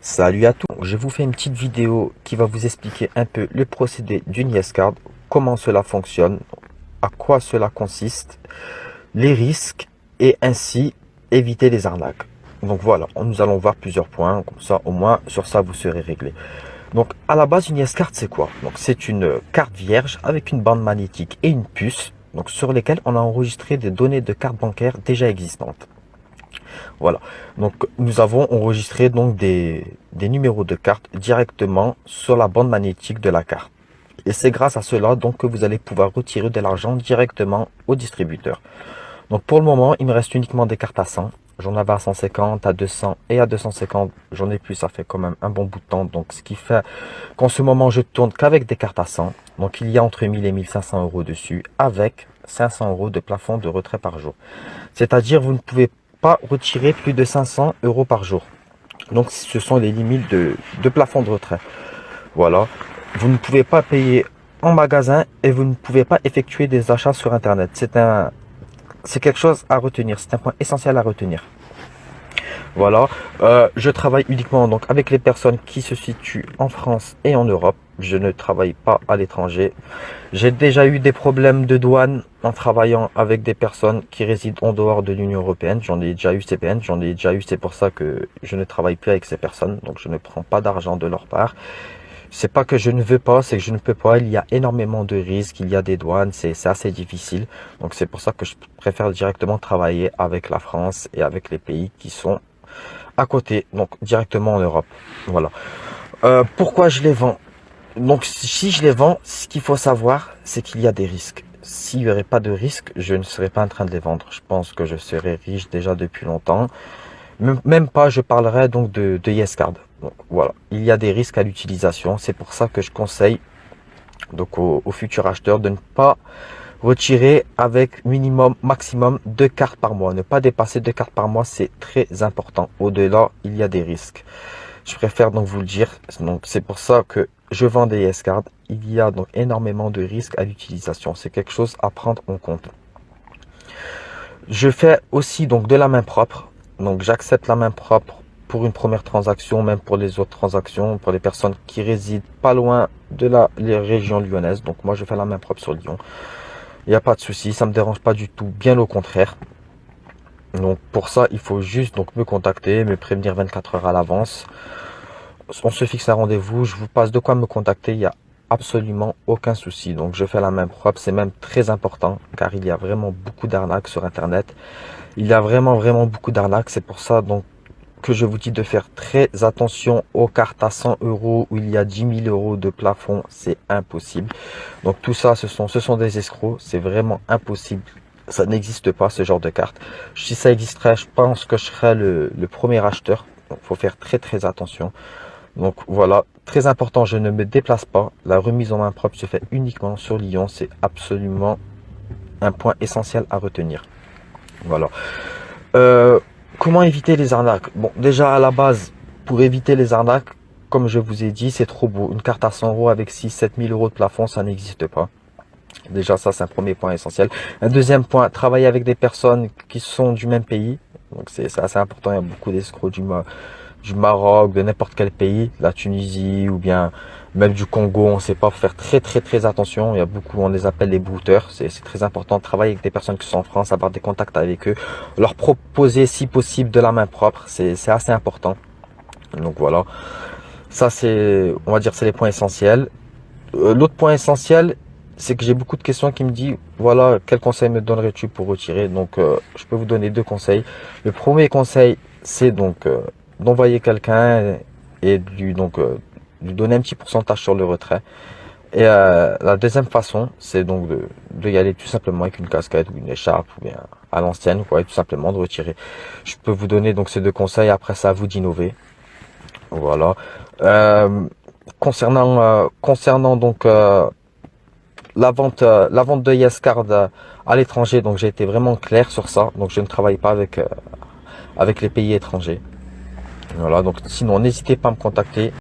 Salut à tous, je vous fais une petite vidéo qui va vous expliquer un peu le procédé d'une YesCard, comment cela fonctionne, à quoi cela consiste, les risques et ainsi éviter les arnaques. Donc voilà, nous allons voir plusieurs points, comme ça au moins sur ça vous serez réglé. Donc à la base une YesCard c'est quoi? Donc c'est une carte vierge avec une bande magnétique et une puce, donc sur lesquelles on a enregistré des données de carte bancaire déjà existantes. Voilà, donc nous avons enregistré donc des numéros de carte directement sur la bande magnétique de la carte. Et c'est grâce à cela donc que vous allez pouvoir retirer de l'argent directement au distributeur. Donc pour le moment, il me reste uniquement des cartes à 100. J'en avais à 150, à 200 et à 250. J'en ai plus, ça fait quand même un bon bout de temps. Donc ce qui fait qu'en ce moment, je tourne qu'avec des cartes à 100. Donc il y a entre 1000 et 1500 euros dessus avec 500 euros de plafond de retrait par jour. C'est-à-dire vous ne pouvez pas retirer plus de 500 euros par jour. Donc ce sont les limites de plafond de retrait. Voilà. Vous ne pouvez pas payer en magasin et vous ne pouvez pas effectuer des achats sur Internet. C'est quelque chose à retenir. C'est un point essentiel à retenir. Voilà. Je travaille uniquement donc avec les personnes qui se situent en France et en Europe. Je ne travaille pas à l'étranger. J'ai déjà eu des problèmes de douane en travaillant avec des personnes qui résident en dehors de l'Union européenne. J'en ai déjà eu ces peines, j'en ai déjà eu, c'est pour ça que je ne travaille plus avec ces personnes. Donc je ne prends pas d'argent de leur part. C'est pas que je ne veux pas, c'est que je ne peux pas. Il y a énormément de risques, il y a des douanes, c'est assez difficile. Donc c'est pour ça que je préfère directement travailler avec la France et avec les pays qui sont à côté, donc directement en Europe. Voilà. Pourquoi je les vends? Donc si je les vends, ce qu'il faut savoir, c'est qu'il y a des risques. S'il n'y aurait pas de risque, je ne serais pas en train de les vendre. Je pense que je serais riche déjà depuis longtemps. Même pas, je parlerai donc de YesCard. Donc voilà, il y a des risques à l'utilisation. C'est pour ça que je conseille donc aux futurs acheteurs de ne pas retirer avec maximum 2 cartes par mois. Ne pas dépasser 2 cartes par mois, c'est très important. Au-delà, il y a des risques. Je préfère donc vous le dire. Donc c'est pour ça que je vends des YesCard. Il y a donc énormément de risques à l'utilisation. C'est quelque chose à prendre en compte. Je fais aussi donc de la main propre. Donc j'accepte la main propre pour une première transaction, même pour les autres transactions, pour les personnes qui résident pas loin de les régions lyonnaises. Donc moi je fais la main propre sur Lyon. Il n'y a pas de souci, ça me dérange pas du tout, bien au contraire. Donc pour ça, il faut juste donc me contacter, me prévenir 24 heures à l'avance. On se fixe un rendez-vous, je vous passe de quoi me contacter, il n'y a absolument aucun souci. Donc je fais la main propre, c'est même très important car il y a vraiment beaucoup d'arnaques sur Internet. Il y a vraiment beaucoup d'arnaques, c'est pour ça donc que je vous dis de faire très attention aux cartes à 100 euros où il y a 10 000 euros de plafond, c'est impossible. Donc tout ça, ce sont des escrocs, c'est vraiment impossible. Ça n'existe pas ce genre de carte. Si ça existerait, je pense que je serais le premier acheteur. Donc faut faire très attention. Donc voilà, très important, je ne me déplace pas. La remise en main propre se fait uniquement sur Lyon. C'est absolument un point essentiel à retenir. Voilà. Comment éviter les arnaques? Bon, déjà à la base, pour éviter les arnaques, comme je vous ai dit, c'est trop beau. Une carte à 100 euros avec 6-7 000 euros de plafond, ça n'existe pas. Déjà, ça, c'est un premier point essentiel. Un deuxième point, travailler avec des personnes qui sont du même pays. Donc, c'est assez important. Il y a beaucoup d'escrocs du Maroc, de n'importe quel pays, la Tunisie ou bien même du Congo. On ne sait pas, faut faire très attention. Il y a beaucoup, on les appelle les brouteurs. C'est très important de travailler avec des personnes qui sont en France, avoir des contacts avec eux, leur proposer si possible de la main propre. C'est assez important. Donc voilà. Ça, on va dire, c'est les points essentiels. L'autre point essentiel, c'est que j'ai beaucoup de questions qui me disent, voilà, quel conseil me donnerais-tu pour retirer? Donc, je peux vous donner 2 conseils. Le premier conseil, c'est donc d'envoyer quelqu'un et de lui donner un petit pourcentage sur le retrait. Et la deuxième façon, c'est donc de y aller tout simplement avec une casquette ou une écharpe ou bien à l'ancienne, quoi, et tout simplement de retirer. Je peux vous donner donc ces 2 conseils. Après, c'est à vous d'innover. Voilà. Concernant donc la vente de YesCard à l'étranger, donc j'ai été vraiment clair sur ça. Donc je ne travaille pas avec les pays étrangers. Voilà, donc sinon n'hésitez pas à me contacter.